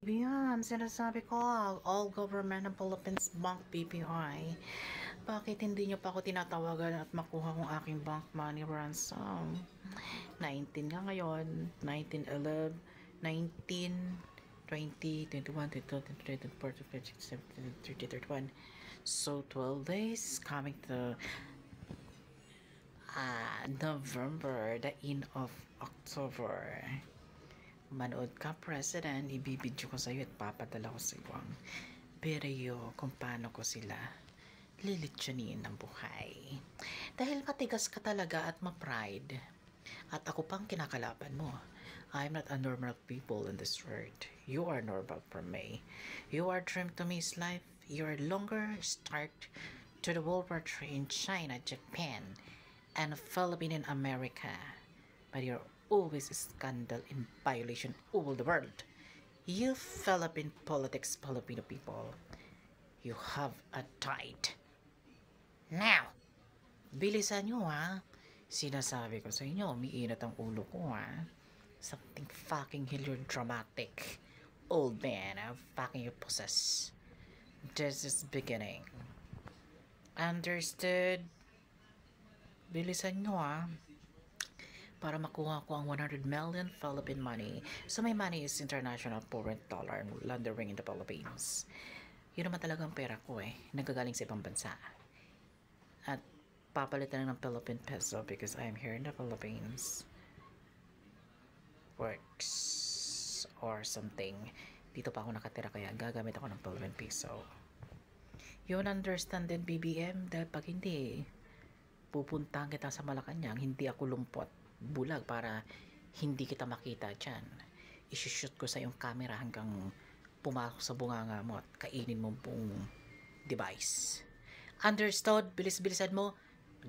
Yan, sinasabi ko, all government ng Philippines Bank BPI. Bakit hindi nyo pa ako tinatawagan at makuha kong aking bank money ransom? 19 nga ngayon, 19, 11, 19, 20, 21, 22, 23, 24, 25, 26, 27, 30, 31. So 12 days coming to November, the end of October. Manood ka, President, ibibidyo ko sa iyo at papadala ko sa iyo ang video kung paano ko sila lilitsyonin ng buhay. Dahil matigas ka talaga at ma-pride. At ako pang kinakalaban mo. I'm not a normal people in this world. You are normal for me. You are dream to me is life. You are longer start to the World War III in China, Japan, and Philippines and America. But you're always a scandal in violation all the world. You Philippine politics, Filipino people, you have a died. Now, bilisan nyo ha. Sinasabi ko sa inyo, umiinat ang ulo ko ha. Something fucking dramatic. Old man, I'm fucking you possess. This is beginning. Understood? Bilisan nyo ha. Para makuha ko ang 100 million Philippine money. So my money is international foreign dollar laundering in the Philippines. Yun naman talagang pera ko eh. Nagagaling sa ibang bansa. At papalitan ng Philippine peso because I am here in the Philippines. Works or something. Dito pa ako nakatira kaya gagamit ako ng Philippine peso. Yun understand din BBM dahil pag hindi pupuntahan kita sa Malacanang, hindi ako lumpot bulag para hindi kita makita dyan. Isushoot ko sa iyong camera hanggang pumasok sa bunganga mo at kainin mo buong device. Understood? Bilis-bilisan mo.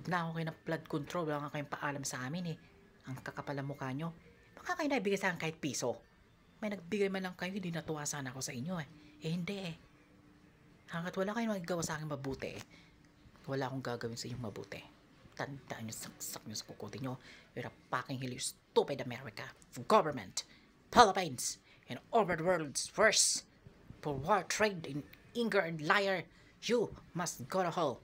Na ako kayo ng flood control. Wala nga kayong paalam sa amin eh. Ang kakapal ng mukha nyo. Baka kayo naibigay sa akin kahit piso. May nagbigay man lang kayo, hindi natuwa sana ako sa inyo eh. Eh hindi eh. Hanggat wala kayong magagawa sa akin mabuti, wala akong gagawin sa inyong mabuti. Tandaan nyo, saksak nyo sa kukuti nyo. You're a fucking hell, you stupid America, government, Philippines, and over the world's worst. For war, trade, and anger, and liar, you must go to hell.